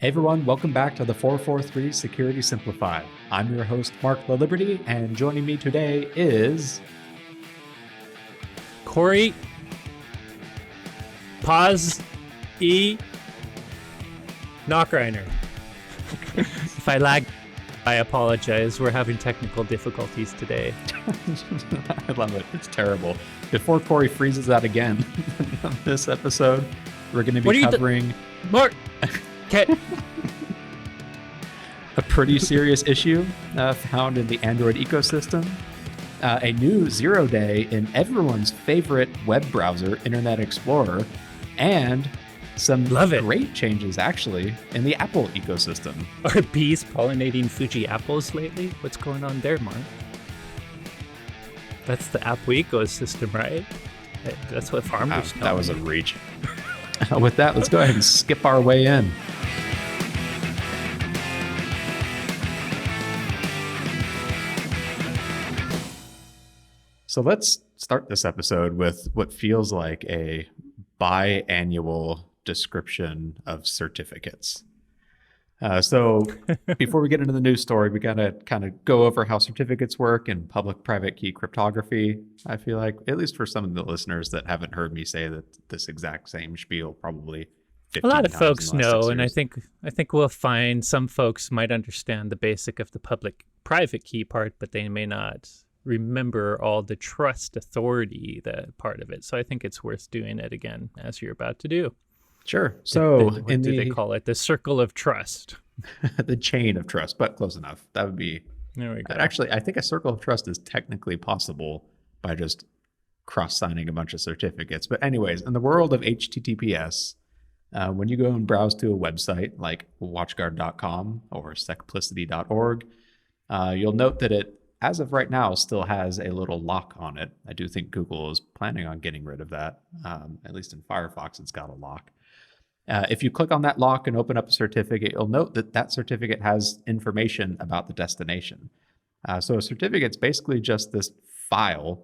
Hey everyone, welcome back to the 443 Security Simplified. I'm your host, Mark LaLiberty, and joining me today is... Corey, pause, Knockreiner. If I lag, I apologize. We're having technical difficulties today. I love it. It's terrible. Before Corey freezes out again on this episode, we're going to be covering... Mark! Okay. A pretty serious issue found in the Android ecosystem. A new 0-day in everyone's favorite web browser, Internet Explorer, and some great changes, actually, in the Apple ecosystem. Are bees pollinating Fuji apples lately? What's going on there, Mark? That's the Apple ecosystem, right? That's what farmers That was a reach. With that, let's go ahead and skip our way in. So let's start this episode with what feels like a biannual description of certificates. So before we get into the news story, we got to kind of go over how certificates work in public-private key cryptography. I feel like, at least for some of the listeners that haven't heard me say that this exact same spiel probably 15 a lot of times folks in the last 6 know, years. and I think we'll find some folks might understand the basic of the public-private key part, but they may not remember all the trust authority that part of it. So I think it's worth doing it again, as you're about to do. Sure. So what do they call it? The circle of trust. The chain of trust, but close enough. That would be... There we go. Actually, I think a circle of trust is technically possible by just cross-signing a bunch of certificates. But anyways, in the world of HTTPS, when you go and browse to a website like watchguard.com or secplicity.org, you'll note that it, as of right now, still has a little lock on it. I do think Google is planning on getting rid of that. At least in Firefox, it's got a lock. If you click on that lock and open up a certificate, you'll note that that certificate has information about the destination. So a certificate's basically just this file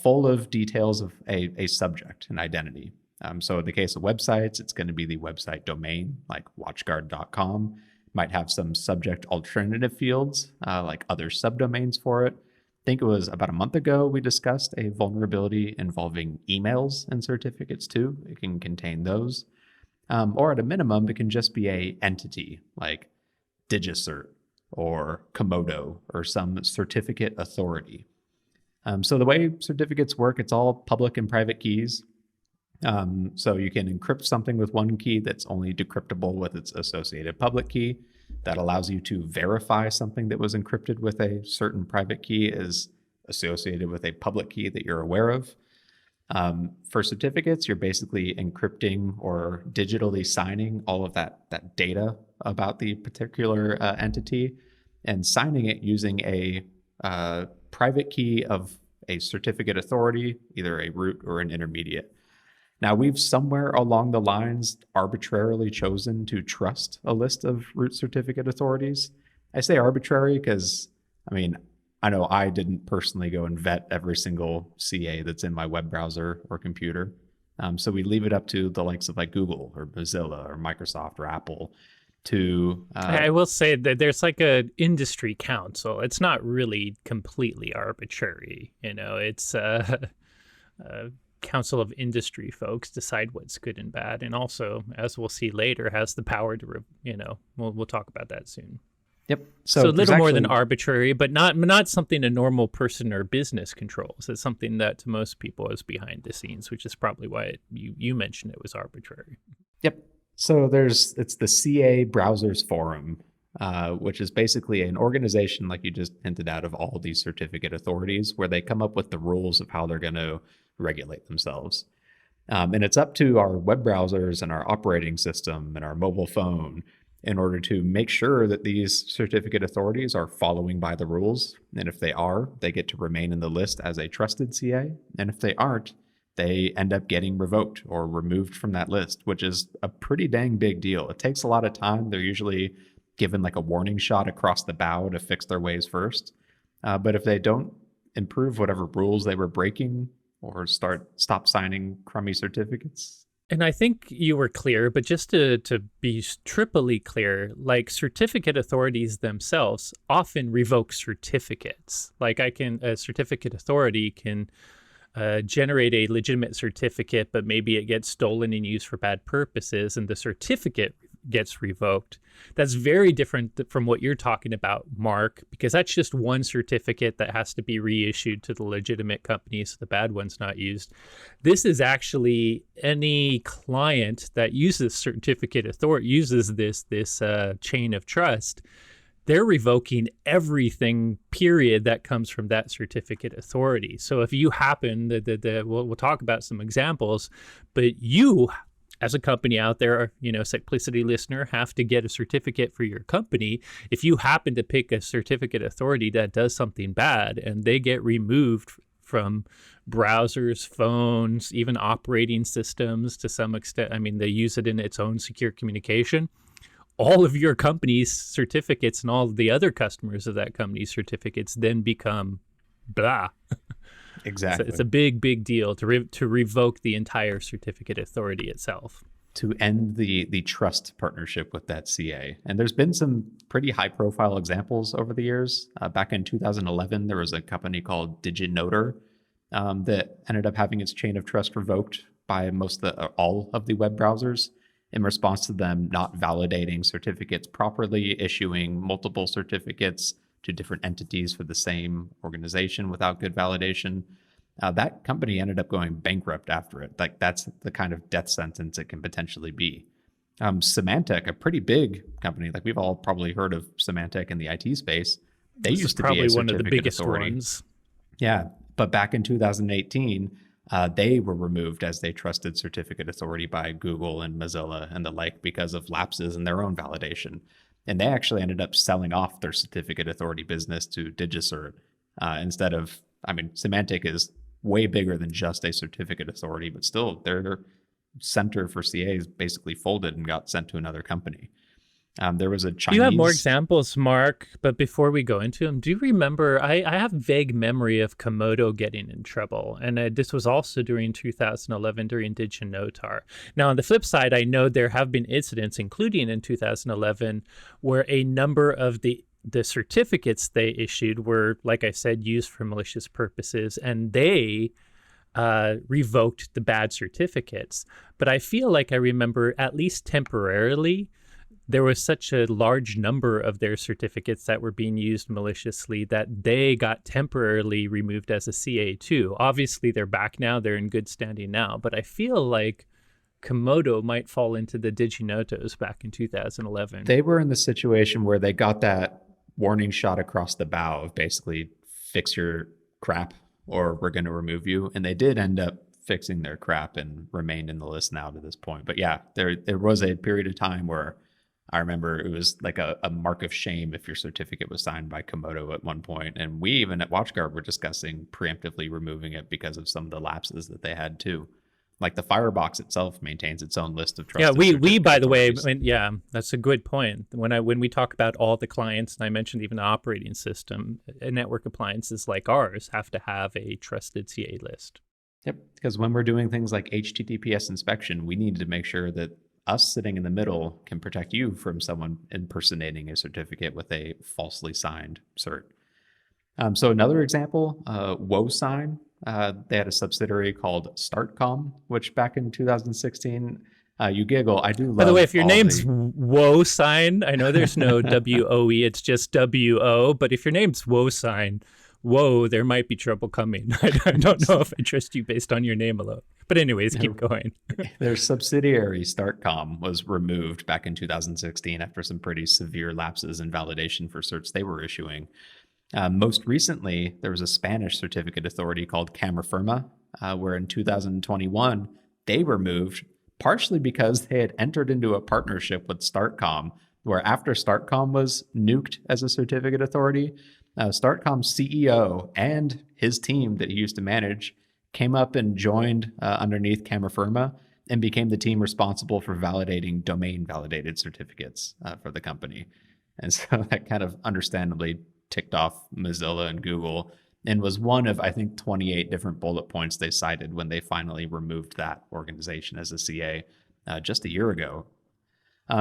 full of details of a subject, an identity. So in the case of websites, it's going to be the website domain, like watchguard.com. Might have some subject alternative fields, like other subdomains for it. I think it was about a month ago we discussed a vulnerability involving emails and certificates too. It can contain those. Or at a minimum, it can just be a entity like DigiCert or Komodo or some certificate authority. So the way certificates work, it's all public and private keys. So you can encrypt something with one key that's only decryptable with its associated public key. That allows you to verify something that was encrypted with a certain private key is associated with a public key that you're aware of. For certificates, you're basically encrypting or digitally signing all of that data about the particular entity and signing it using a private key of a certificate authority, either a root or an intermediate. Now, we've somewhere along the lines arbitrarily chosen to trust a list of root certificate authorities. I say arbitrary because, I know I didn't personally go and vet every single CA that's in my web browser or computer. So we leave it up to the likes of like Google or Mozilla or Microsoft or Apple to... I will say that there's like an industry council. It's not really completely arbitrary. It's council of industry folks decide what's good and bad, and also, as we'll see later, has the power to we'll talk about that soon. Yep. So a little more than arbitrary, but not something a normal person or business controls. It's something that to most people is behind the scenes, which is probably why you mentioned it was arbitrary. Yep. So it's the CA Browsers Forum, which is basically an organization, like you just hinted at, of all these certificate authorities, where they come up with the rules of how they're going to regulate themselves. And it's up to our web browsers and our operating system and our mobile phone in order to make sure that these certificate authorities are following by the rules. And if they are, they get to remain in the list as a trusted CA. And if they aren't, they end up getting revoked or removed from that list, which is a pretty dang big deal. It takes a lot of time. They're usually given like a warning shot across the bow to fix their ways first. But if they don't improve whatever rules they were breaking or stop signing crummy certificates, And I think you were clear, but just to be triply clear, like certificate authorities themselves often revoke certificates. Like a certificate authority can generate a legitimate certificate, but maybe it gets stolen and used for bad purposes, and the certificate gets revoked. That's very different from what you're talking about, Mark, because that's just one certificate that has to be reissued to the legitimate company so the bad one's not used. This is actually any client that uses certificate authority, uses this chain of trust. They're revoking everything, period, that comes from that certificate authority. So if you happen, we'll talk about some examples, but you, as a company out there, Simplicity listener, have to get a certificate for your company. If you happen to pick a certificate authority that does something bad and they get removed from browsers, phones, even operating systems to some extent, I mean, they use it in its own secure communication, all of your company's certificates and all of the other customers of that company's certificates then become blah. Exactly. So it's a big deal to revoke the entire certificate authority itself. To end the trust partnership with that CA. And there's been some pretty high profile examples over the years. Back in 2011, there was a company called DigiNotar that ended up having its chain of trust revoked by all of the web browsers in response to them not validating certificates properly, issuing multiple certificates to different entities for the same organization without good validation. That company ended up going bankrupt after it. Like, that's the kind of death sentence it can potentially be. Symantec, a pretty big company, like we've all probably heard of Symantec in the IT space. They used to be a certificate one of the biggest authority. ones. Yeah, but back in 2018, they were removed as a trusted certificate authority by Google and Mozilla and the like because of lapses in their own validation. And they actually ended up selling off their certificate authority business to DigiCert instead of, Symantec is way bigger than just a certificate authority, but still their center for CAs basically folded and got sent to another company. There was a Chinese... You have more examples, Mark, but before we go into them, do you remember, I have vague memory of Komodo getting in trouble, and this was also during 2011 during DigiNotar. Now, on the flip side, I know there have been incidents, including in 2011, where a number of the certificates they issued were, like I said, used for malicious purposes, and they revoked the bad certificates. But I feel like I remember, at least temporarily, there was such a large number of their certificates that were being used maliciously that they got temporarily removed as a CA too. Obviously, they're back now. They're in good standing now. But I feel like Komodo might fall into the DigiNotos back in 2011. They were in the situation where they got that warning shot across the bow of basically fix your crap or we're going to remove you. And they did end up fixing their crap and remained in the list now to this point. But yeah, there was a period of time where I remember it was like a mark of shame if your certificate was signed by Komodo at one point. And we even at WatchGuard were discussing preemptively removing it because of some of the lapses that they had too. Like the Firebox itself maintains its own list of trusted certificates. Yeah, we by the way, yeah, that's a good point. When we talk about all the clients, and I mentioned even the operating system, network appliances like ours have to have a trusted CA list. Yep, because when we're doing things like HTTPS inspection, we need to make sure that us sitting in the middle can protect you from someone impersonating a certificate with a falsely signed cert. So another example, WoSign, they had a subsidiary called StartCom, which back in 2016, you giggle. I do love. By the way, if your name's WoSign, I know there's no WOE, it's just WO, but if your name's WoSign, whoa, there might be trouble coming. I don't know if I trust you based on your name alone. But anyways, keep going. Their subsidiary, StartCom, was removed back in 2016 after some pretty severe lapses in validation for certs they were issuing. Most recently, there was a Spanish certificate authority called Camerafirma, where in 2021, they were moved partially because they had entered into a partnership with StartCom, where after StartCom was nuked as a certificate authority, StartCom's CEO and his team that he used to manage came up and joined underneath Camerafirma and became the team responsible for validating domain validated certificates for the company. And so that kind of understandably ticked off Mozilla and Google and was one of, I think, 28 different bullet points they cited when they finally removed that organization as a CA just a year ago.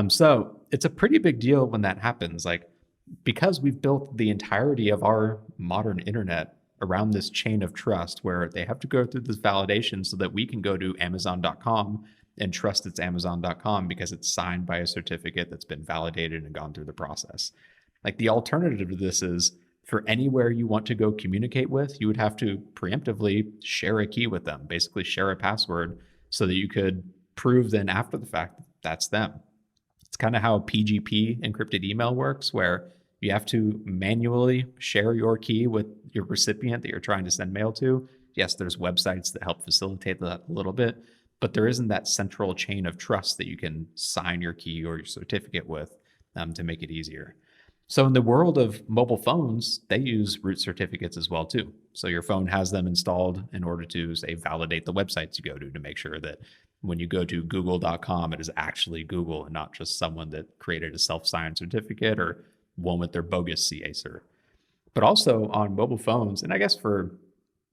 So it's a pretty big deal when that happens. Like, because we've built the entirety of our modern internet around this chain of trust where they have to go through this validation so that we can go to Amazon.com and trust it's Amazon.com because it's signed by a certificate that's been validated and gone through the process. Like, the alternative to this is, for anywhere you want to go communicate with, you would have to preemptively share a key with them, basically share a password, so that you could prove then after the fact that that's them. It's kind of how PGP, encrypted email, works, where you have to manually share your key with your recipient that you're trying to send mail to. Yes, there's websites that help facilitate that a little bit, but there isn't that central chain of trust that you can sign your key or your certificate with to make it easier. So in the world of mobile phones, they use root certificates as well too. So your phone has them installed in order to, say, validate the websites you go to make sure that when you go to google.com, it is actually Google and not just someone that created a self-signed certificate or one with their bogus CA cert. But also on mobile phones, and I guess for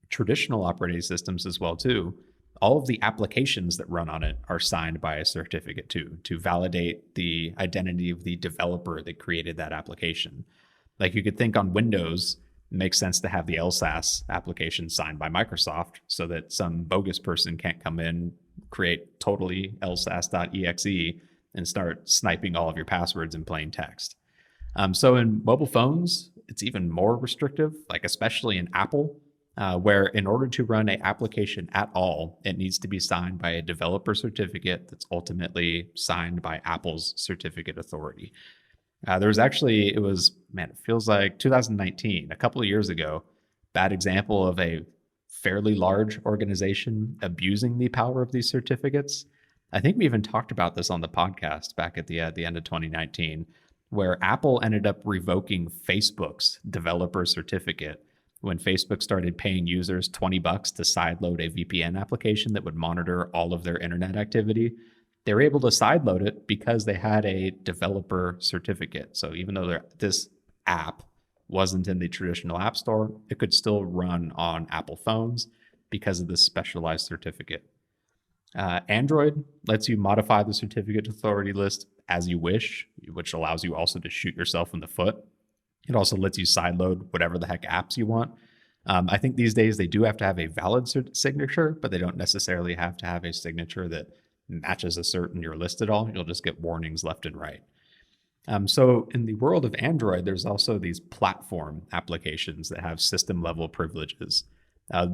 traditional operating systems as well too, all of the applications that run on it are signed by a certificate too, to validate the identity of the developer that created that application. Like, you could think on Windows, it makes sense to have the LSAS application signed by Microsoft so that some bogus person can't come in, create totally lsas.exe and start sniping all of your passwords in plain text. So in mobile phones, it's even more restrictive, like especially in Apple, where in order to run an application at all, it needs to be signed by a developer certificate that's ultimately signed by Apple's certificate authority. There was actually, it feels like 2019, a couple of years ago, bad example of a fairly large organization abusing the power of these certificates. I think we even talked about this on the podcast back at the end of 2019, where Apple ended up revoking Facebook's developer certificate when Facebook started paying users $20 to sideload a VPN application that would monitor all of their internet activity. They were able to sideload it because they had a developer certificate. So even though this app wasn't in the traditional app store, it could still run on Apple phones because of this specialized certificate. Android lets you modify the certificate authority list as you wish, which allows you also to shoot yourself in the foot. It also lets you sideload whatever the heck apps you want. I think these days they do have to have a valid signature, but they don't necessarily have to have a signature that matches a cert in your list at all. You'll just get warnings left and right. So in the world of Android, there's also these platform applications that have system level privileges.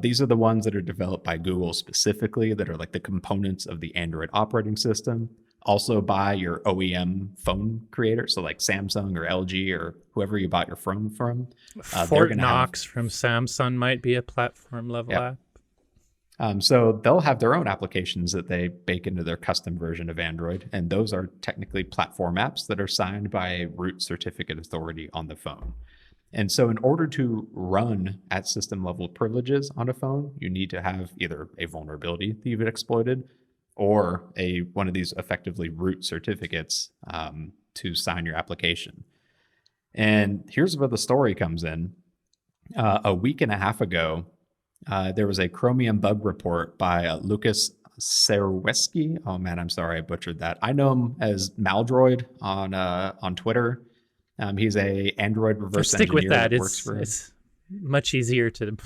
These are the ones that are developed by Google specifically, that are like the components of the Android operating system. Also by your OEM phone creator, so like Samsung or LG or whoever you bought your phone from. Fort Knox from Samsung might be a platform level app. So they'll have their own applications that they bake into their custom version of Android, and those are technically platform apps that are signed by a root certificate authority on the phone. And so in order to run at system level privileges on a phone, you need to have either a vulnerability that you've exploited or one of these effectively root certificates to sign your application. And here's where the story comes in. A week and a half ago, there was a Chromium bug report by Lucas Serweski. Oh man, I'm sorry I butchered that. I know him as Maldroid on Twitter. He's a Android reverse engineer. Stick with that. Works for it's much easier to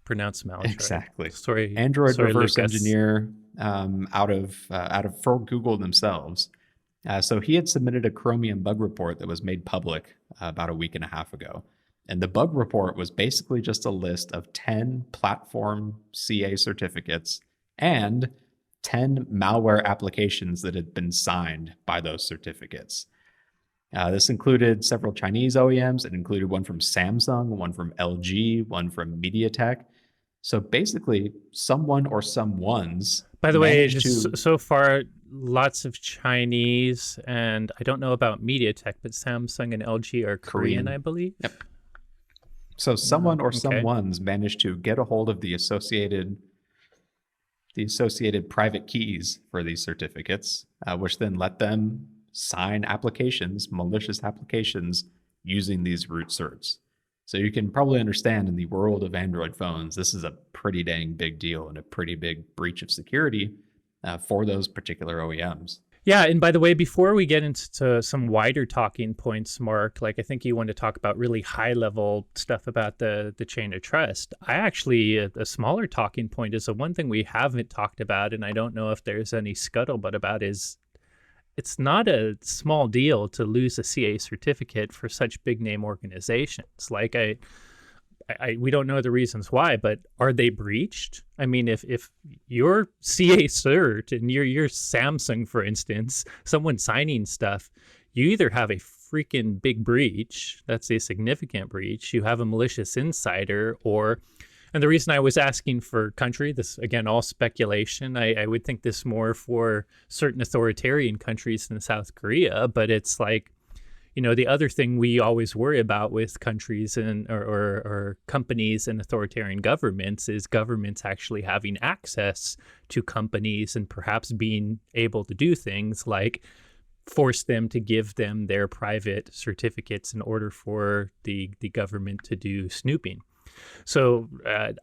pronounce Maldroid. Exactly. Android reverse Lucas. engineer out of for Google themselves. So he had submitted a Chromium bug report that was made public about a week and a half ago. And the bug report was basically just a list of 10 platform CA certificates and 10 malware applications that had been signed by those certificates. This included several Chinese OEMs. It included one from Samsung, one from LG, one from MediaTek. So basically, someone or someones. By the way, so far, lots of Chinese, and I don't know about MediaTek, but Samsung and LG are Korean, I believe. Yep. So someone or someones managed to get a hold of the associated private keys for these certificates, which then let them sign applications, malicious applications, using these root certs. So you can probably understand in the world of Android phones, this is a pretty dang big deal and a pretty big breach of security for those particular OEMs. Yeah, and by the way, before we get into some wider talking points, Mark, like I think you want to talk about really high level stuff about the chain of trust. I actually, a smaller talking point is the one thing we haven't talked about, and I don't know if there's any scuttlebutt about, is it's not a small deal to lose a CA certificate for such big name organizations. Like we don't know the reasons why, but are they breached? I mean, if your CA cert and you're Samsung, for instance, someone signing stuff, you either have a freaking big breach, that's a significant breach, you have a malicious insider, or, and the reason I was asking for country, this again, all speculation, I would think this more for certain authoritarian countries in South Korea, but it's like, you know, the other thing we always worry about with countries and or companies and authoritarian governments is governments actually having access to companies and perhaps being able to do things like force them to give them their private certificates in order for the government to do snooping. So,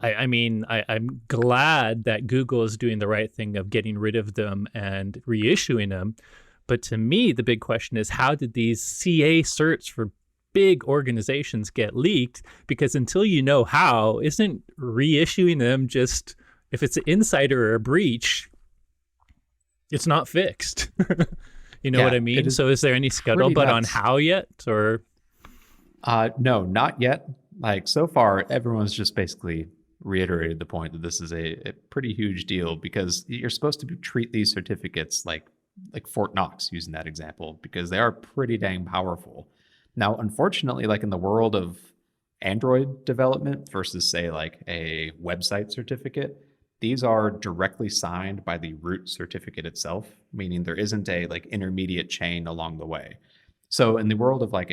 I'm glad that Google is doing the right thing of getting rid of them and reissuing them. But to me, the big question is, how did these CA certs for big organizations get leaked? Because until you know how, isn't reissuing them just, if it's an insider or a breach, it's not fixed. You know what I mean? So is there any scuttlebutt on how yet? Or no, not yet. Like so far, everyone's just basically reiterated the point that this is a pretty huge deal, because you're supposed to treat these certificates like Fort Knox, using that example, because they are pretty dang powerful. Now, unfortunately, like in the world of Android development versus say like a website certificate, these are directly signed by the root certificate itself, meaning there isn't a like intermediate chain along the way. So in the world of like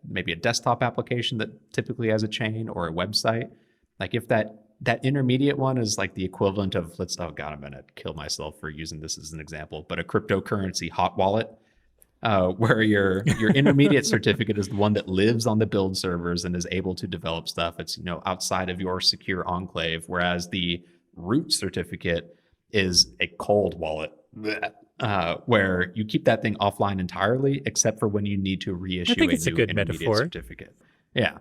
maybe a desktop application that typically has a chain, or a website, like if that intermediate one is like the equivalent of, oh God, I'm gonna kill myself for using this as an example, but a cryptocurrency hot wallet, where your intermediate certificate is the one that lives on the build servers and is able to develop stuff. It's, you know, outside of your secure enclave, whereas the root certificate is a cold wallet, where you keep that thing offline entirely, except for when you need to reissue a new intermediate certificate. Yeah,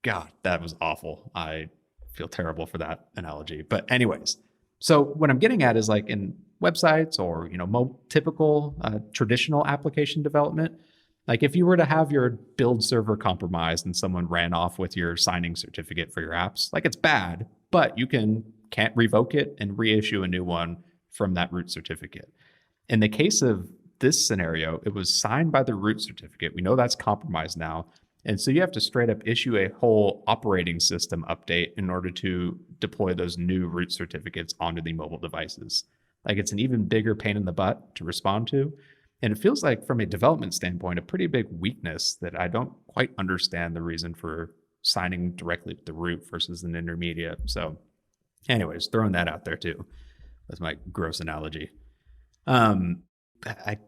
God, that was awful. I feel terrible for that analogy. But anyways, so what I'm getting at is like in websites or, you know, typical traditional application development, like if you were to have your build server compromised and someone ran off with your signing certificate for your apps, like it's bad, but you can't revoke it and reissue a new one from that root certificate. In the case of this scenario, it was signed by the root certificate. We know that's compromised now. And so you have to straight up issue a whole operating system update in order to deploy those new root certificates onto the mobile devices. Like it's an even bigger pain in the butt to respond to. And it feels like from a development standpoint, a pretty big weakness that I don't quite understand the reason for signing directly with the root versus an intermediate. So anyways, throwing that out there too. That's my gross analogy.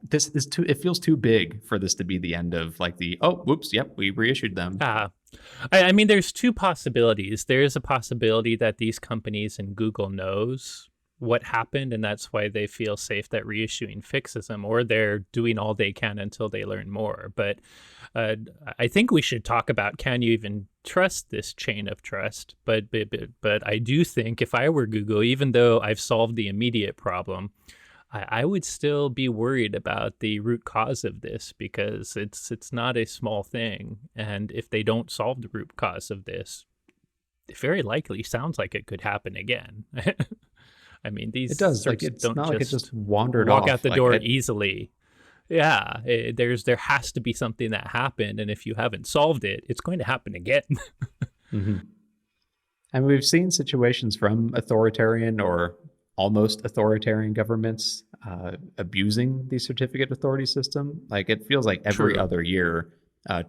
This is too, it feels too big for this to be the end of like we reissued them. I mean, there's two possibilities. There's a possibility that these companies and Google knows what happened, and that's why they feel safe that reissuing fixes them, or they're doing all they can until they learn more. But I think we should talk about, can you even trust this chain of trust? But I do think if I were Google, even though I've solved the immediate problem, I would still be worried about the root cause of this, because it's not a small thing. And if they don't solve the root cause of this, it very likely sounds like it could happen again. I mean, these it does. Like it's not like it just wandered off. Walk out the door easily. Yeah, there has to be something that happened, and if you haven't solved it, it's going to happen again. Mm-hmm. And we've seen situations from authoritarian or almost authoritarian governments abusing the certificate authority system. Like it feels like every other year,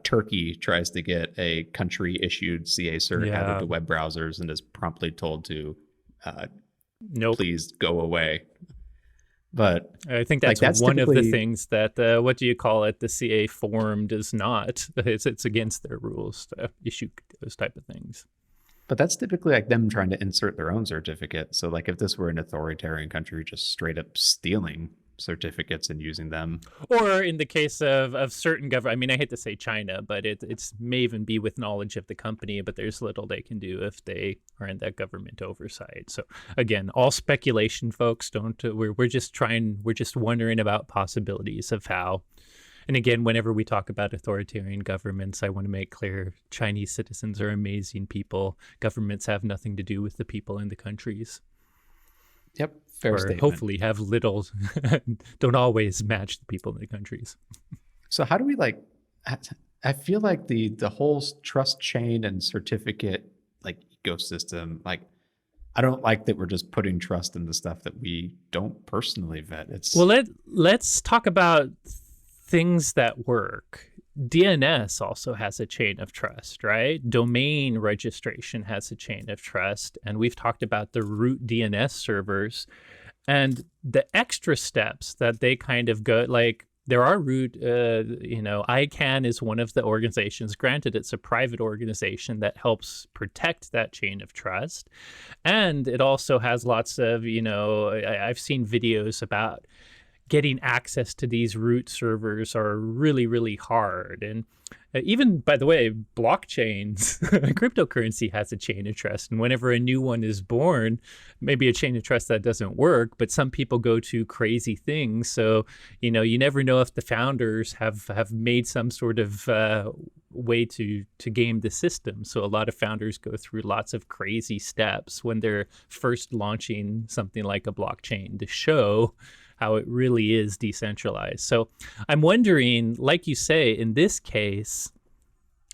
Turkey tries to get a country-issued CA cert added to web browsers and is promptly told to please go away. But I think like that's that's one of the typically, things that what do you call it? The CA form does not. It's against their rules to issue those type of things. but that's typically like them trying to insert their own certificate. So like if this were an authoritarian country just straight up stealing certificates and using them. Or in the case of certain government, I mean, I hate to say China, but it's may even be with knowledge of the company, but there's little they can do if they are in that government oversight. So again, all speculation, folks. Don't we're just wondering about possibilities of how. And again, whenever we talk about authoritarian governments, I want to make clear Chinese citizens are amazing people. Governments have nothing to do with the people in the countries. Yep, fair Or statement. hopefully have little, don't always match the people in the countries. So how do we like? I feel like the whole trust chain and certificate like ecosystem, like I don't like that we're just putting trust in the stuff that we don't personally vet. Well, It's let's talk about things that work. DNS also has a chain of trust, right? Domain registration has a chain of trust. And we've talked about the root DNS servers and the extra steps that they kind of go, like there are root, ICANN is one of the organizations. Granted, it's a private organization that helps protect that chain of trust. And it also has lots of, I've seen videos about getting access to these root servers are really, really hard. And even, by the way, blockchains, cryptocurrency has a chain of trust. And whenever a new one is born, maybe a chain of trust that doesn't work, but some people go to crazy things. So, you never know if the founders have made some sort of way to game the system. So a lot of founders go through lots of crazy steps when they're first launching something like a blockchain to show how it really is decentralized. So I'm wondering, like you say, in this case,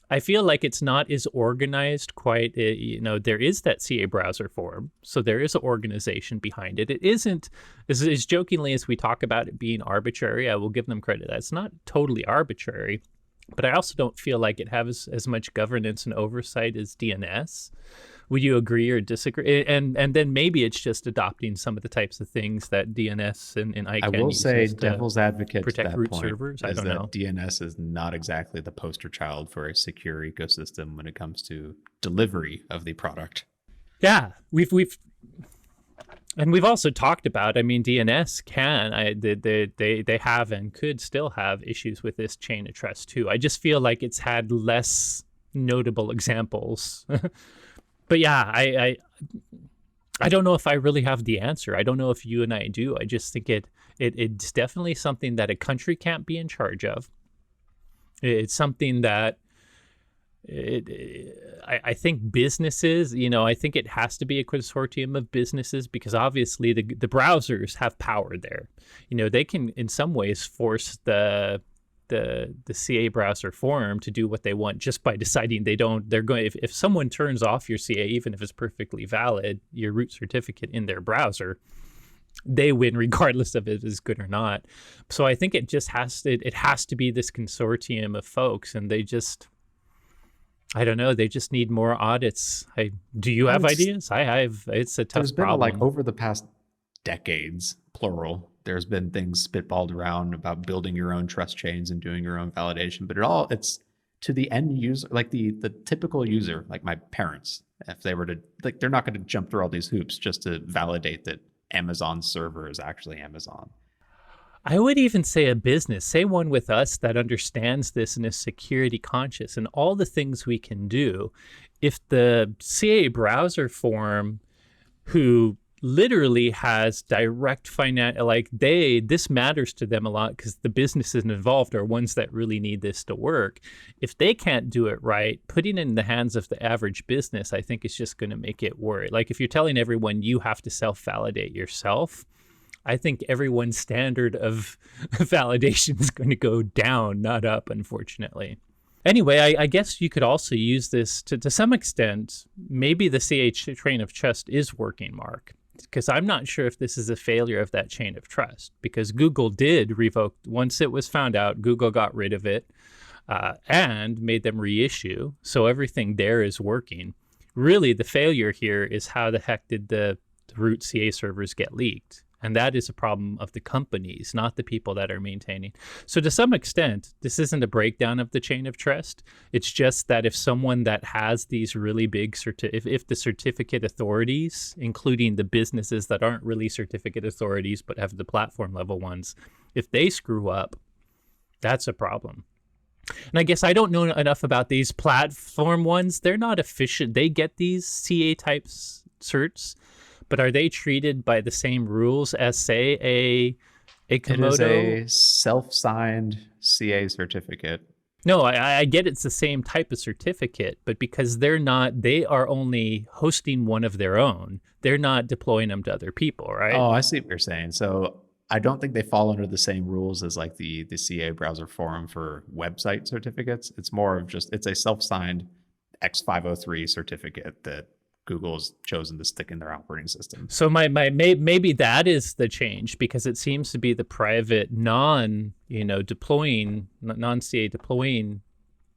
I feel like it's not as organized quite. There is that CA browser form, so there is an organization behind it. It isn't, as jokingly as we talk about it being arbitrary, I will give them credit. That's not totally arbitrary, but I also don't feel like it has as much governance and oversight as DNS. Would you agree or disagree? And then maybe it's just adopting some of the types of things that DNS and I ICANN will say uses devil's advocate to protect that root point servers. I is don't that know. DNS is not exactly the poster child for a secure ecosystem when it comes to delivery of the product. Yeah, we've also talked about. I mean, DNS they have and could still have issues with this chain of trust too. I just feel like it's had less notable examples. But yeah, I don't know if I really have the answer. I don't know if you and I do. I just think it's definitely something that a country can't be in charge of. It's something that I think businesses, I think it has to be a consortium of businesses because obviously the browsers have power there. They can in some ways force the CA browser form to do what they want just by deciding they're going, if someone turns off your CA, even if it's perfectly valid, your root certificate in their browser, they win regardless of if it's good or not. So I think it just has to be this consortium of folks, and I don't know, they just need more audits. Do you have ideas? It's a tough There's been problem. like over the past decades, plural, there's been things spitballed around about building your own trust chains and doing your own validation, but it's to the end user, like the typical user, like my parents, if they were to, like, they're not going to jump through all these hoops just to validate that Amazon's server is actually Amazon. I would even say a business, say one with us that understands this and is security conscious and all the things we can do. If the CA browser form, who literally has direct this matters to them a lot because the businesses involved are ones that really need this to work. If they can't do it right, putting it in the hands of the average business, I think is just going to make it worse. Like if you're telling everyone you have to self-validate yourself, I think everyone's standard of validation is going to go down, not up, unfortunately. Anyway, I guess you could also use this to some extent. Maybe the CH chain of trust is working, Mark, because I'm not sure if this is a failure of that chain of trust, because Google did revoke, once it was found out, Google got rid of it and made them reissue. So everything there is working. Really, the failure here is how the heck did the root CA servers get leaked? And that is a problem of the companies, not the people that are maintaining. So to some extent, this isn't a breakdown of the chain of trust. It's just that if someone that has these really big, if the certificate authorities, including the businesses that aren't really certificate authorities but have the platform level ones, if they screw up, that's a problem. And I guess I don't know enough about these platform ones. They're not efficient. They get these CA types certs, but are they treated by the same rules as, say, a Komodo? It is a self-signed CA certificate. No, I get it's the same type of certificate, but because they are only hosting one of their own. They're not deploying them to other people, right? Oh, I see what you're saying. So I don't think they fall under the same rules as like the CA browser forum for website certificates. It's more of just, it's a self-signed X503 certificate that Google's chosen to stick in their operating system. So maybe that is the change, because it seems to be the private non-CA deploying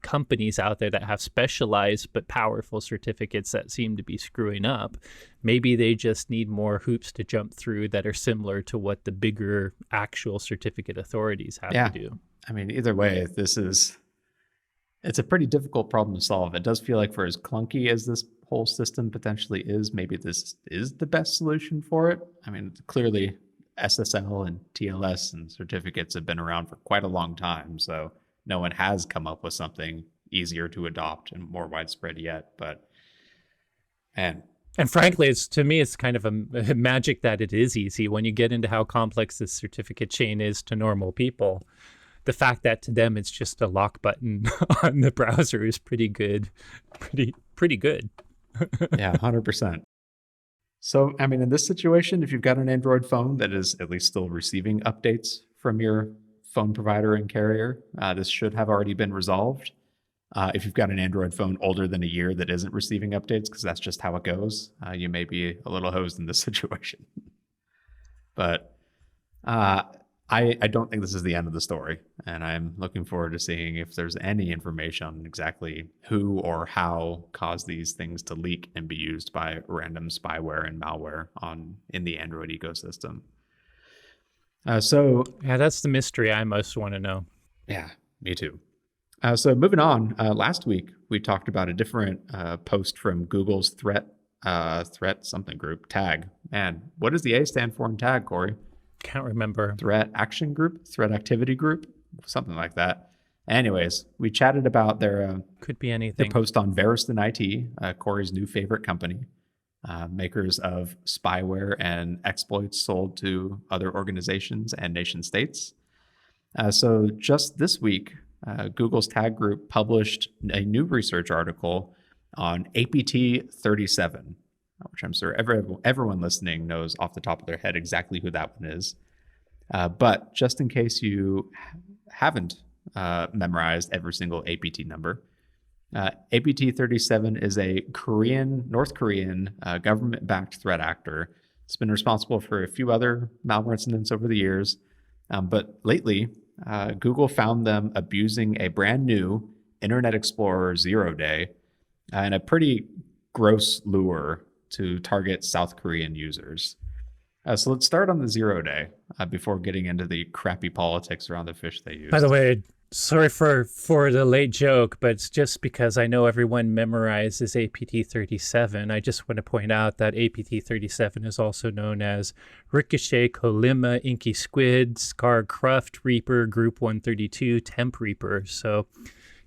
companies out there that have specialized but powerful certificates that seem to be screwing up. Maybe they just need more hoops to jump through that are similar to what the bigger actual certificate authorities have to do. I mean, either way, it's a pretty difficult problem to solve. It does feel like, for as clunky as this whole system potentially is, maybe this is the best solution for it. I mean, clearly SSL and TLS and certificates have been around for quite a long time, so no one has come up with something easier to adopt and more widespread yet. But and frankly, to me, it's kind of a magic that it is easy. When you get into how complex this certificate chain is to normal people, the fact that to them it's just a lock button on the browser is pretty good. Pretty good. Yeah, 100%. So, I mean, in this situation, if you've got an Android phone that is at least still receiving updates from your phone provider and carrier, this should have already been resolved. If you've got an Android phone older than a year that isn't receiving updates, because that's just how it goes, you may be a little hosed in this situation. But I don't think this is the end of the story, and I'm looking forward to seeing if there's any information on exactly who or how caused these things to leak and be used by random spyware and malware in the Android ecosystem. So yeah, that's the mystery I most want to know. Yeah, me too. So moving on, last week we talked about a different post from Google's threat something group, TAG. And what does the A stand for in TAG, Corey? Can't remember. Threat Action Group, Threat Activity Group, something like that. Anyways, we chatted about their could be anything. Their post on Veriston IT, Corey's new favorite company, makers of spyware and exploits sold to other organizations and nation states. So just this week, Google's TAG Group published a new research article on APT-37, which I'm sure everyone listening knows off the top of their head exactly who that one is. But just in case you haven't memorized every single APT number, APT-37 is a North Korean government-backed threat actor. It's been responsible for a few other malware incidents over the years. But lately, Google found them abusing a brand new Internet Explorer 0-day and a pretty gross lure to target South Korean users. So let's start on the 0-day before getting into the crappy politics around the fish they use. By the way, sorry for the late joke, but it's just because I know everyone memorizes APT-37. I just want to point out that APT-37 is also known as Ricochet, Colima, Inky Squid, Scar Cruft, Reaper, Group 132, Temp Reaper. So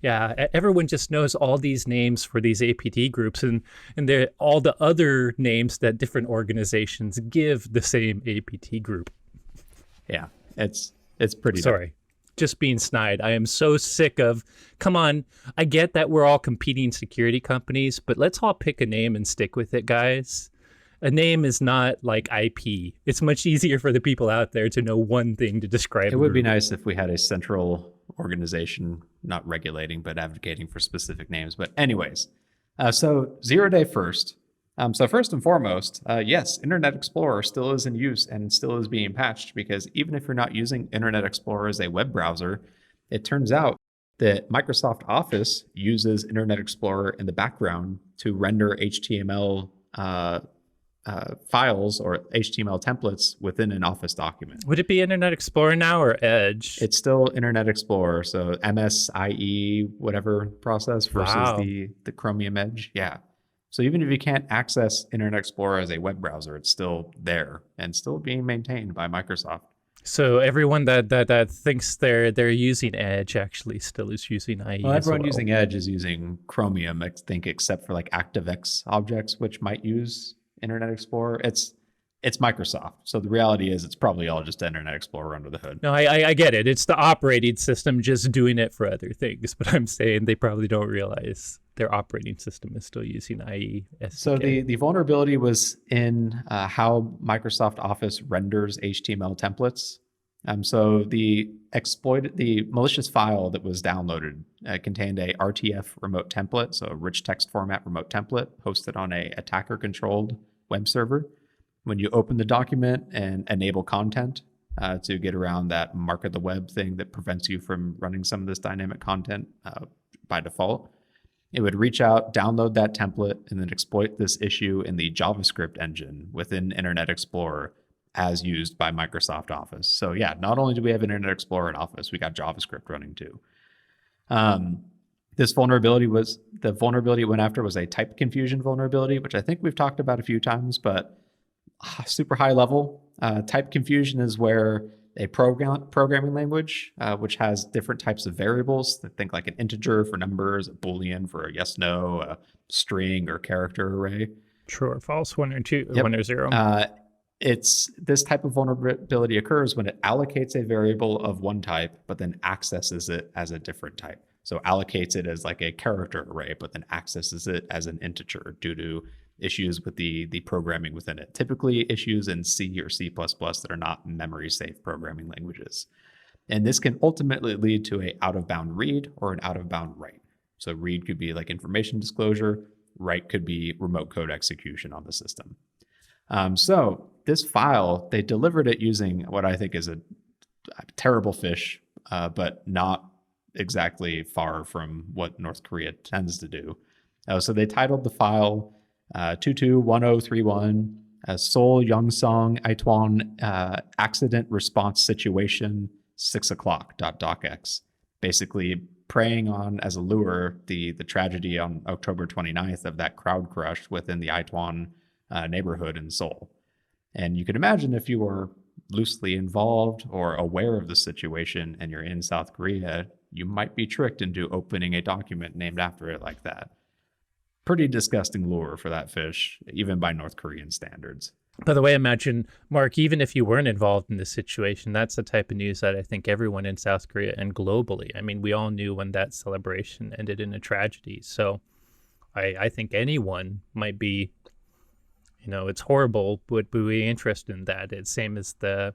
yeah, everyone just knows all these names for these APT groups, and they're all the other names that different organizations give the same APT group. Yeah, it's pretty. Sorry, just being snide. I am so sick of, come on, I get that we're all competing security companies, but let's all pick a name and stick with it, guys. A name is not like IP. It's much easier for the people out there to know one thing to describe. It would be nice if we had a central organization not regulating but advocating for specific names. But anyways, so 0-day first. So first and foremost, yes, Internet Explorer still is in use and still is being patched, because even if you're not using Internet Explorer as a web browser, it turns out that Microsoft Office uses Internet Explorer in the background to render HTML files or HTML templates within an Office document. Would it be Internet Explorer now or Edge? It's still Internet Explorer, so MSIE whatever process versus the Chromium Edge. Yeah. So even if you can't access Internet Explorer as a web browser, it's still there and still being maintained by Microsoft. So everyone that thinks they're using Edge actually still is using IE. Well, everyone using Edge is using Chromium, I think, except for like ActiveX objects, which might use Internet Explorer. It's Microsoft, so the reality is it's probably all just Internet Explorer under the hood. No, I get it. It's the operating system just doing it for other things, but I'm saying they probably don't realize their operating system is still using IE SDK. So the vulnerability was in how Microsoft Office renders HTML templates. So the malicious file that was downloaded contained a RTF remote template, so a rich text format remote template hosted on a attacker-controlled web server. When you open the document and enable content to get around that mark of the web thing that prevents you from running some of this dynamic content by default, it would reach out, download that template, and then exploit this issue in the JavaScript engine within Internet Explorer as used by Microsoft Office. So yeah, not only do we have Internet Explorer in Office, we got JavaScript running too. The vulnerability it went after was a type confusion vulnerability, which I think we've talked about a few times, but super high level. Type confusion is where a programming language, which has different types of variables, think like an integer for numbers, a Boolean for a yes, no, a string or character array. True or false, 1 or 2, Yep. 1 or 0. It's this type of vulnerability occurs when it allocates a variable of one type, but then accesses it as a different type. So allocates it as like a character array, but then accesses it as an integer due to issues with the programming within it. Typically issues in C or C++ that are not memory safe programming languages. And this can ultimately lead to a out of bound read or an out of bound write. So read could be like information disclosure, write could be remote code execution on the system. So this file, they delivered it using what I think is a terrible fish, but not exactly far from what North Korea tends to do. So they titled the file 221031 Seoul Yongsong Aitwan Accident Response Situation 6 o'clock.docx, basically preying on as a lure the tragedy on October 29th of that crowd crush within the Aitwan neighborhood in Seoul. And you can imagine if you were loosely involved or aware of the situation and you're in South Korea, you might be tricked into opening a document named after it like that. Pretty disgusting lure for that fish, even by North Korean standards. By the way, imagine, Mark, even if you weren't involved in this situation, that's the type of news that I think everyone in South Korea and globally, I mean, we all knew when that celebration ended in a tragedy. So I think anyone might be, it's horrible, would be interested in that. It's same as Thailand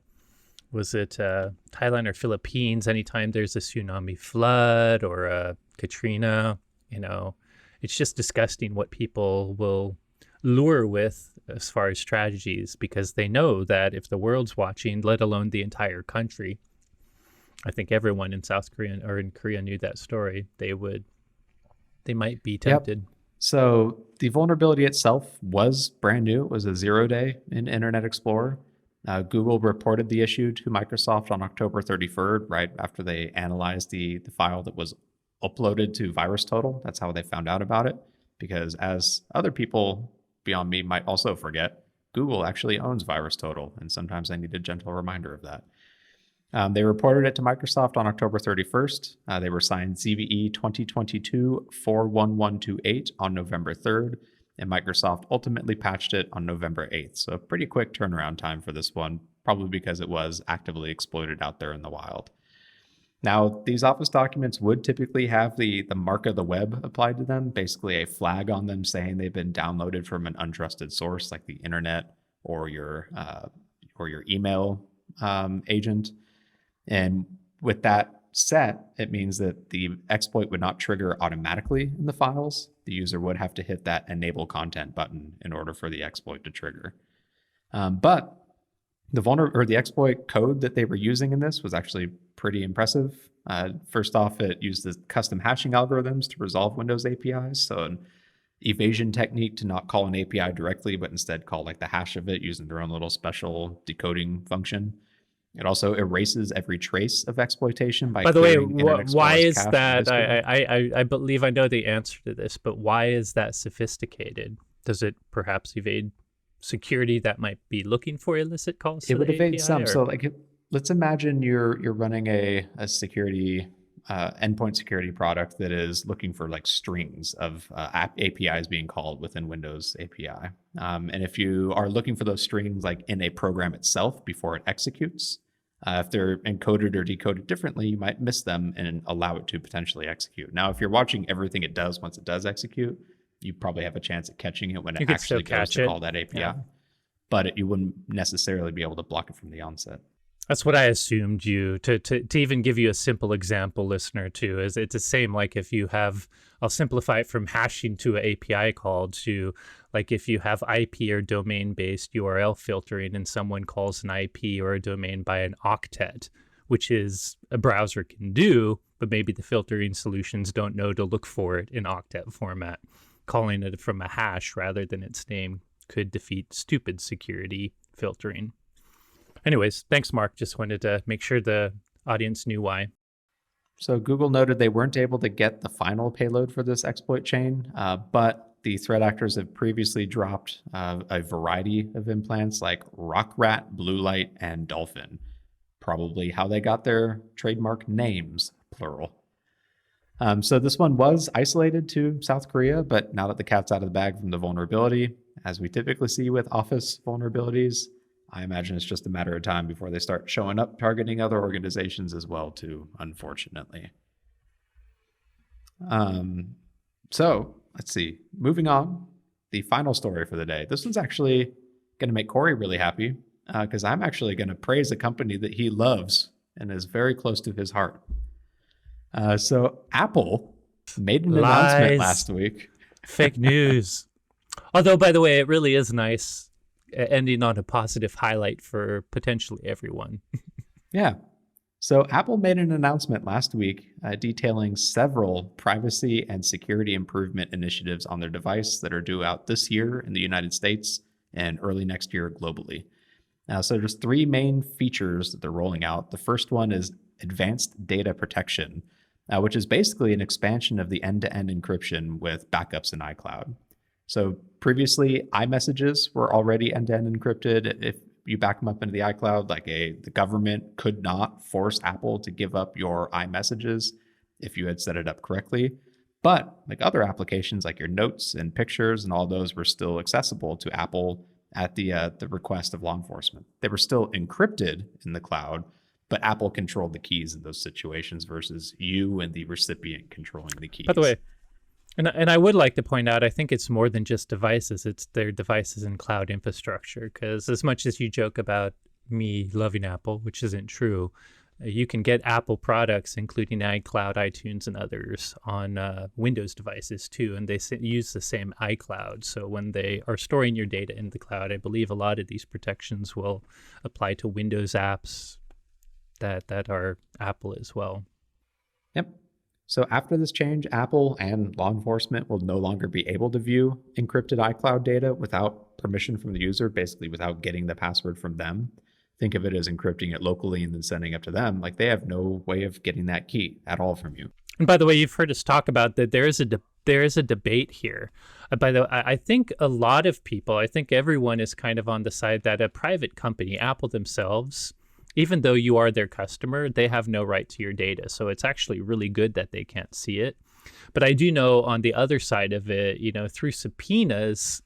or Philippines, anytime there's a tsunami flood or a Katrina, it's just disgusting what people will lure with as far as tragedies, because they know that if the world's watching, let alone the entire country, I think everyone in South Korea or in Korea knew that story, they might be tempted. Yep. So the vulnerability itself was brand new. It was a 0-day in Internet Explorer. Google reported the issue to Microsoft on October 33rd, right after they analyzed the file that was uploaded to VirusTotal. That's how they found out about it, because as other people beyond me might also forget, Google actually owns VirusTotal, and sometimes I need a gentle reminder of that. They reported it to Microsoft on October 31st. They were signed CVE 2022-41128 on November 3rd, and Microsoft ultimately patched it on November 8th. So a pretty quick turnaround time for this one, probably because it was actively exploited out there in the wild. Now, these Office documents would typically have the mark of the web applied to them, basically a flag on them saying they've been downloaded from an untrusted source like the internet or your email agent. And with that set, it means that the exploit would not trigger automatically in the files. The user would have to hit that enable content button in order for the exploit to trigger. But the exploit code that they were using in this was actually pretty impressive. First off, it used the custom hashing algorithms to resolve Windows APIs. So evasion technique to not call an API directly, but instead call like the hash of it using their own little special decoding function. It also erases every trace of exploitation by By the way, clearing Internet why Explorer's is cache and that? history. I believe I know the answer to this, but why is that sophisticated? Does it perhaps evade security that might be looking for illicit calls It to would the evade API? some. Or? So like, let's imagine you're running a security endpoint security product that is looking for like strings of APIs being called within Windows API. And if you are looking for those strings like in a program itself before it executes, if they're encoded or decoded differently, you might miss them and allow it to potentially execute. Now, if you're watching everything it does once it does execute, you probably have a chance at catching it when it You could still actually goes catch to it. call that API. Yeah. But you wouldn't necessarily be able to block it from the onset. That's what I assumed you to even give you a simple example, listener, too, is it's the same like if you have, I'll simplify it from hashing to an API call to like if you have IP or domain based URL filtering and someone calls an IP or a domain by an octet, which is a browser can do, but maybe the filtering solutions don't know to look for it in octet format. Calling it from a hash rather than its name could defeat stupid security filtering. Anyways, thanks, Mark. Just wanted to make sure the audience knew why. So Google noted they weren't able to get the final payload for this exploit chain, but the threat actors have previously dropped a variety of implants like rock rat, blue light, and dolphin. Probably how they got their trademark names, plural. So this one was isolated to South Korea, but now that the cat's out of the bag from the vulnerability, as we typically see with Office vulnerabilities, I imagine it's just a matter of time before they start showing up targeting other organizations as well, too, unfortunately. So let's see. Moving on, the final story for the day. This one's actually going to make Corey really happy because I'm actually going to praise a company that he loves and is very close to his heart. So Apple made an announcement last week. Fake news. Although, by the way, it really is nice ending on a positive highlight for potentially everyone. Yeah. So Apple made an announcement last week detailing several privacy and security improvement initiatives on their device that are due out this year in the United States and early next year globally. So there's three main features that they're rolling out. The first one is advanced data protection, which is basically an expansion of the end-to-end encryption with backups in iCloud. So previously, iMessages were already end-to-end encrypted. If you back them up into the iCloud, like the government could not force Apple to give up your iMessages if you had set it up correctly. But like other applications, like your notes and pictures and all those were still accessible to Apple at the request of law enforcement. They were still encrypted in the cloud, but Apple controlled the keys in those situations versus you and the recipient controlling the keys. By the way, and I would like to point out, I think it's more than just devices. It's their devices and cloud infrastructure. Because as much as you joke about me loving Apple, which isn't true, you can get Apple products, including iCloud, iTunes, and others on Windows devices too. And they use the same iCloud. So when they are storing your data in the cloud, I believe a lot of these protections will apply to Windows apps that are Apple as well. Yep. So after this change, Apple and law enforcement will no longer be able to view encrypted iCloud data without permission from the user, basically without getting the password from them. Think of it as encrypting it locally and then sending it to them. Like they have no way of getting that key at all from you. And by the way, you've heard us talk about that there is a debate here. By the way, I think a lot of people, I think everyone is kind of on the side that a private company, Apple themselves, even though you are their customer, they have no right to your data. So it's actually really good that they can't see it. But I do know on the other side of it, through subpoenas,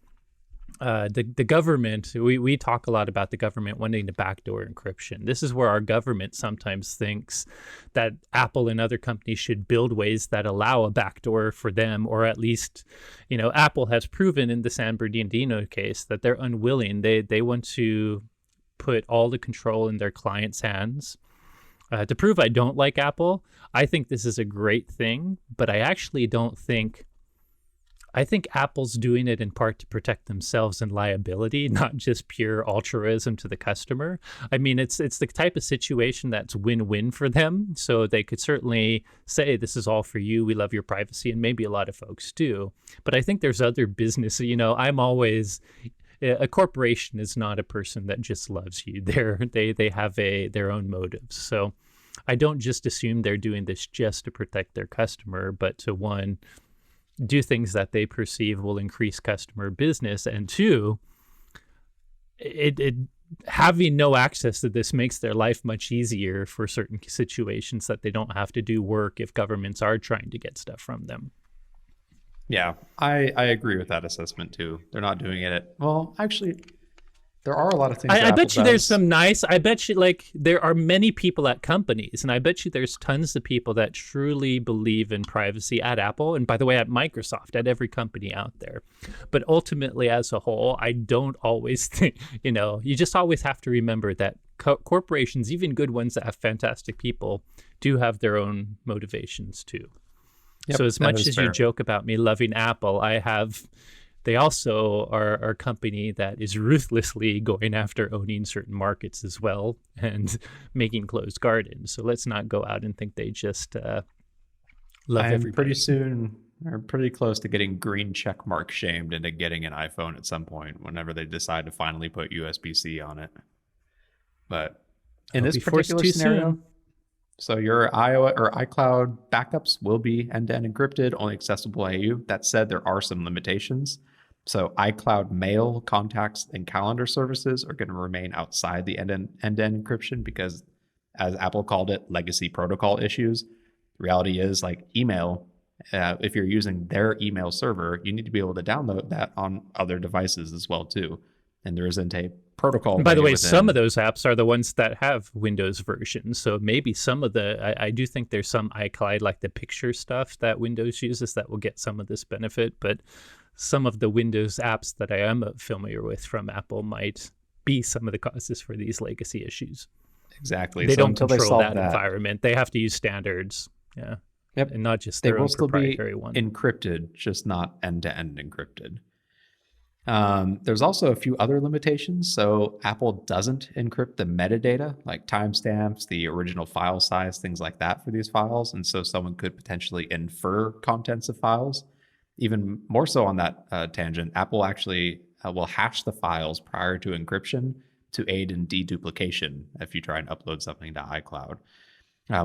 the government, we talk a lot about the government wanting to backdoor encryption. This is where our government sometimes thinks that Apple and other companies should build ways that allow a backdoor for them, or at least, Apple has proven in the San Bernardino case that they're unwilling. They want to put all the control in their clients' hands. To prove I don't like Apple, I think this is a great thing, but I actually don't think I think Apple's doing it in part to protect themselves and liability, not just pure altruism to the customer. I mean, it's the type of situation that's win-win for them. So they could certainly say, this is all for you. We love your privacy. And maybe a lot of folks do. But I think there's other business, I'm always, a corporation is not a person that just loves you. They have their own motives. So I don't just assume they're doing this just to protect their customer, but to one, do things that they perceive will increase customer business, and two, it having no access to this makes their life much easier for certain situations that they don't have to do work if governments are trying to get stuff from them. Yeah, I agree with that assessment too. They're not doing it. Well, actually, there are a lot of things. I bet you there's some nice. I bet you there are many people at companies, and I bet you there's tons of people that truly believe in privacy at Apple, and by the way, at Microsoft, at every company out there. But ultimately, as a whole, I don't always think. You just always have to remember that corporations, even good ones that have fantastic people, do have their own motivations too. Yep, so as much as fair. You joke about me loving Apple, they also are a company that is ruthlessly going after owning certain markets as well and making closed gardens. So let's not go out and think they just love everybody. Pretty soon, they're pretty close to getting green check mark shamed into getting an iPhone at some point whenever they decide to finally put USB-C on it. But in this particular scenario, so your iOS or iCloud backups will be end-to-end encrypted, only accessible AU. That said, there are some limitations. So iCloud Mail, contacts, and calendar services are going to remain outside the end-to-end encryption because, as Apple called it, legacy protocol issues. The reality is, like email, if you're using their email server, you need to be able to download that on other devices as well too. And there isn't a protocol. And by the way, some of those apps are the ones that have Windows versions. So maybe some of I do think there's some iCloud, like the picture stuff that Windows uses, that will get some of this benefit. But some of the Windows apps that I am familiar with from Apple might be some of the causes for these legacy issues. Exactly. They don't control that environment. They have to use standards. Yeah. Yep. And not just their own proprietary one. They will still be encrypted, just not end-to-end encrypted. There's also a few other limitations. So Apple doesn't encrypt the metadata, like timestamps, the original file size, things like that for these files. And so someone could potentially infer contents of files. Even more so on that tangent, Apple actually will hash the files prior to encryption to aid in deduplication if you try and upload something to iCloud,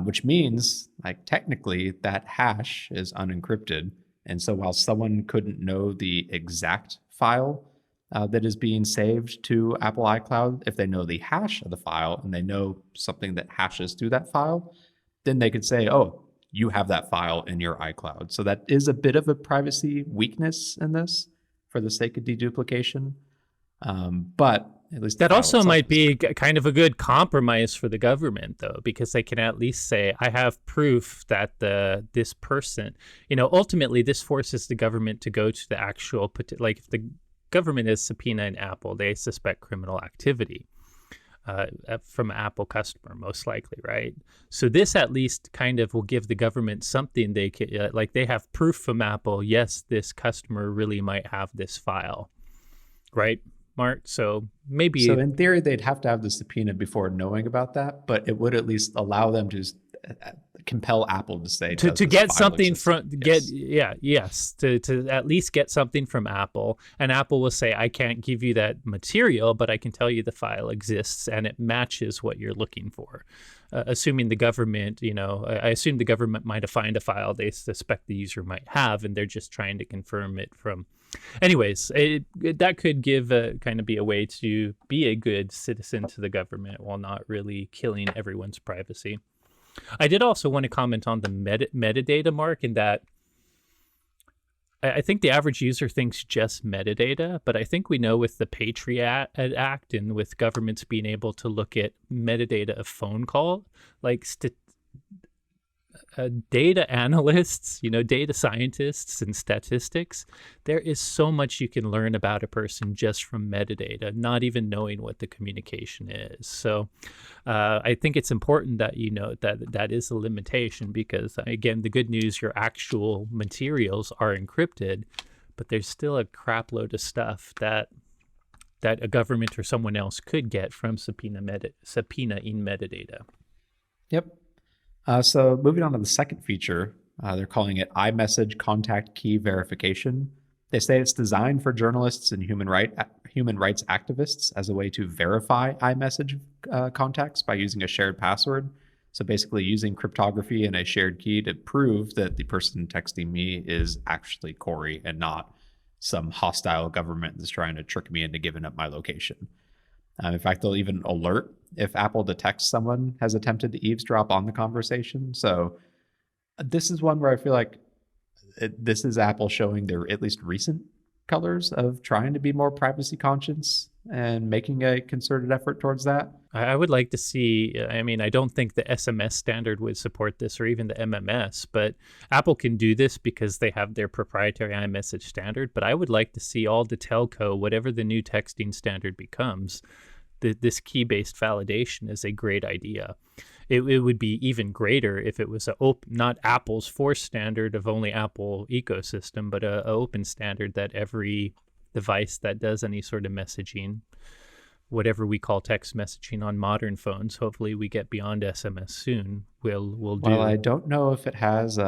which means like technically that hash is unencrypted. And so while someone couldn't know the exact file that is being saved to Apple iCloud, if they know the hash of the file and they know something that hashes through that file, then they could say, oh, you have that file in your iCloud. So that is a bit of a privacy weakness in this for the sake of deduplication. But at least that also might be kind of a good compromise for the government, though, because they can at least say, I have proof that this person, ultimately this forces the government to go to the actual, like if the government is subpoenaing Apple, they suspect criminal activity from an Apple customer, most likely, right? So this at least kind of will give the government something they can, like they have proof from Apple, yes, this customer really might have this file, right? Mark, so maybe... So in theory, they'd have to have the subpoena before knowing about that, but it would at least allow them to compel Apple to say... To get something from... To at least get something from Apple, and Apple will say, I can't give you that material, but I can tell you the file exists, and it matches what you're looking for. Assuming the government, I assume the government might have found a file they suspect the user might have, and they're just trying to confirm it from... Anyways, that could give kind of be a way to be a good citizen to the government while not really killing everyone's privacy. I did also want to comment on the metadata mark, in that I think the average user thinks just metadata, but I think we know with the Patriot Act and with governments being able to look at metadata of phone call, like data analysts, data scientists and statistics, there is so much you can learn about a person just from metadata, not even knowing what the communication is. So I think it's important that you know that is a limitation, because again, the good news, your actual materials are encrypted, but there's still a crap load of stuff that a government or someone else could get from subpoena in metadata. Yep. So moving on to the second feature, they're calling it iMessage contact key verification. They say it's designed for journalists and human rights activists as a way to verify iMessage contacts by using a shared password. So basically using cryptography and a shared key to prove that the person texting me is actually Corey and not some hostile government that's trying to trick me into giving up my location. In fact, they'll even alert if Apple detects someone has attempted to eavesdrop on the conversation. So this is one where I feel like this is Apple showing their at least recent colors of trying to be more privacy conscious and making a concerted effort towards that. I would like to see, I mean, I don't think the SMS standard would support this or even the MMS, but Apple can do this because they have their proprietary iMessage standard. But I would like to see all the telco, whatever the new texting standard becomes, this key-based validation is a great idea. It would be even greater if it was not Apple's forced standard of only Apple ecosystem, but an open standard that every device that does any sort of messaging, whatever we call text messaging on modern phones, hopefully we get beyond SMS soon, will do. Well, I don't know if it has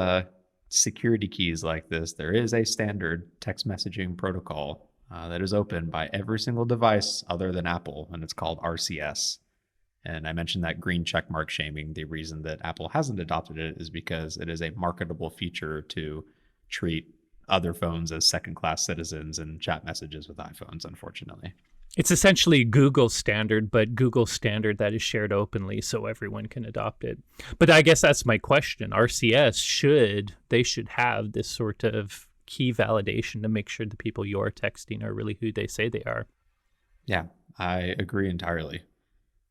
security keys like this. There is a standard text messaging protocol that is open by every single device other than Apple, and it's called RCS. And I mentioned that green checkmark shaming. The reason that Apple hasn't adopted it is because it is a marketable feature to treat other phones as second-class citizens and chat messages with iPhones, unfortunately. It's essentially Google's standard, but Google's standard that is shared openly so everyone can adopt it. But I guess that's my question. RCS should have this sort of key validation to make sure the people you're texting are really who they say they are. Yeah, I agree entirely.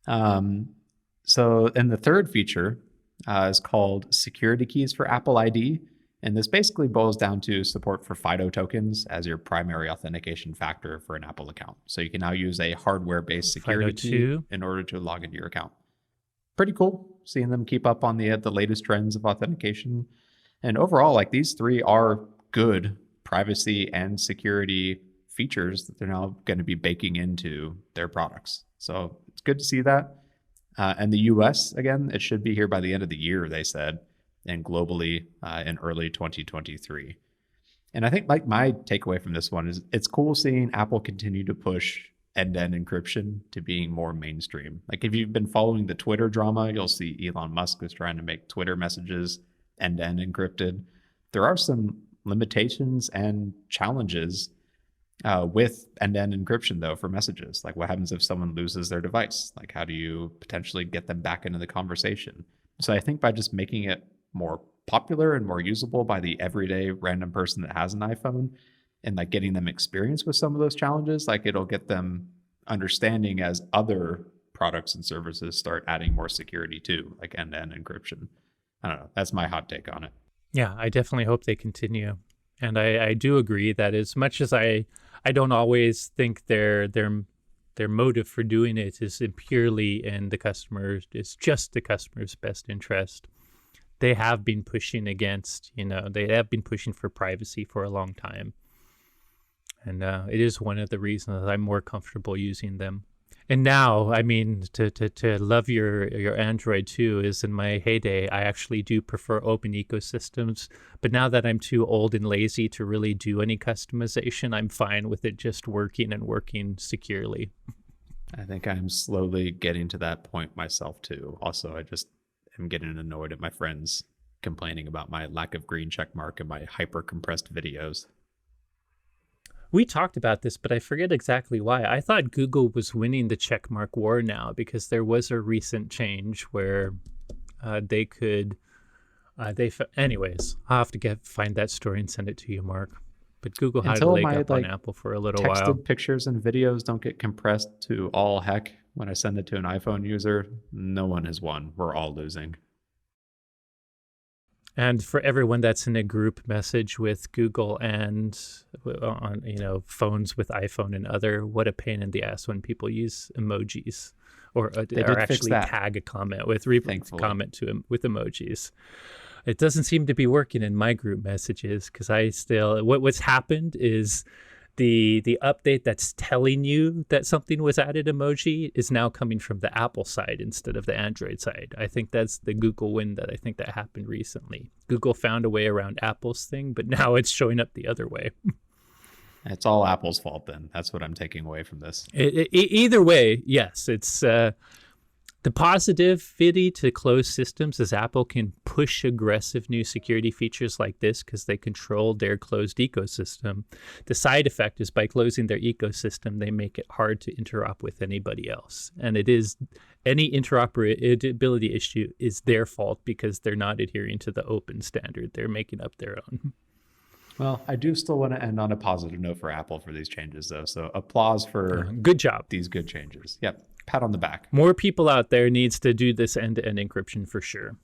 So, and the third feature is called security keys for Apple ID. And this basically boils down to support for FIDO tokens as your primary authentication factor for an Apple account. So you can now use a hardware-based security key in order to log into your account. Pretty cool seeing them keep up on the latest trends of authentication. And overall, like, these three are good privacy and security features that they're now going to be baking into their products. So it's good to see that. And the US, again, it should be here by the end of the year, they said, and globally in early 2023. And I think, like, my takeaway from this one is it's cool seeing Apple continue to push end-to-end encryption to being more mainstream. Like, if you've been following the Twitter drama, you'll see Elon Musk is trying to make Twitter messages end-to-end encrypted. There are some limitations and challenges with end-to-end encryption, though, for messages. Like, what happens if someone loses their device? Like, how do you potentially get them back into the conversation? So I think by just making it more popular and more usable by the everyday random person that has an iPhone, and like getting them experience with some of those challenges, like, it'll get them understanding as other products and services start adding more security too, like end-to-end encryption. I don't know. That's my hot take on it. Yeah, I definitely hope they continue. And I do agree that as much as I don't always think their motive for doing it is purely in the customer's, it's just the customer's best interest. They have been pushing against, they have been pushing for privacy for a long time. And it is one of the reasons that I'm more comfortable using them. And now, I mean, to love your Android too is in my heyday. I actually do prefer open ecosystems. But now that I'm too old and lazy to really do any customization, I'm fine with it just working and working securely. I think I'm slowly getting to that point myself too. Also, I just am getting annoyed at my friends complaining about my lack of green check mark and my hyper compressed videos. We talked about this, but I forget exactly why. I thought Google was winning the checkmark war now because there was a recent change where they could. Anyways, I'll have to find that story and send it to you, Mark. But Google had a leg up on Apple for a little while. Texted pictures and videos don't get compressed to all heck when I send it to an iPhone user. No one has won. We're all losing. And for everyone that's in a group message with Google and on phones with iPhone and other, what a pain in the ass when people use emojis or actually tag a comment with comment to with emojis. It doesn't seem to be working in my group messages because I still, what's happened is the update that's telling you that something was added emoji is now coming from the Apple side instead of the Android side. I think that's the Google win that I think that happened recently. Google found a way around Apple's thing, but now it's showing up the other way. It's all Apple's fault then. That's what I'm taking away from this. Either way, yes, it's the positivity to closed systems is Apple can push aggressive new security features like this because they control their closed ecosystem. The side effect is by closing their ecosystem, they make it hard to interop with anybody else. And it is any interoperability issue is their fault because they're not adhering to the open standard. They're making up their own. Well, I do still want to end on a positive note for Apple for these changes, though. So applause for good job. These good changes. Yep. Pat on the back. More people out there needs to do this end-to-end encryption for sure.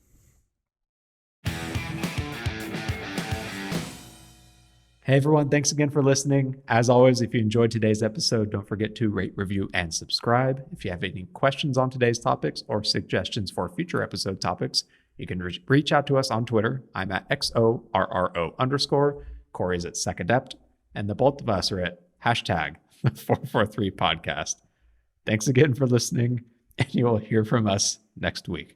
Hey, everyone. Thanks again for listening. As always, if you enjoyed today's episode, don't forget to rate, review, and subscribe. If you have any questions on today's topics or suggestions for future episode topics, you can reach out to us on Twitter. I'm at XORRO_. Corey's at SecAdept, and the both of us are at #443podcast. Thanks again for listening, and you will hear from us next week.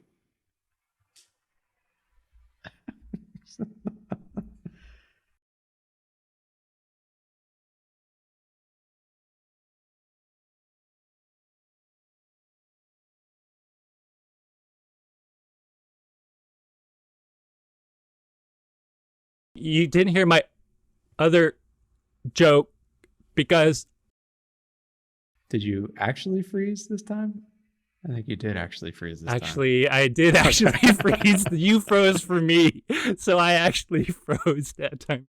You didn't hear my other joke because... Did you actually freeze this time? I think you did actually freeze this time. Actually, I did actually freeze. You froze for me. So I actually froze that time.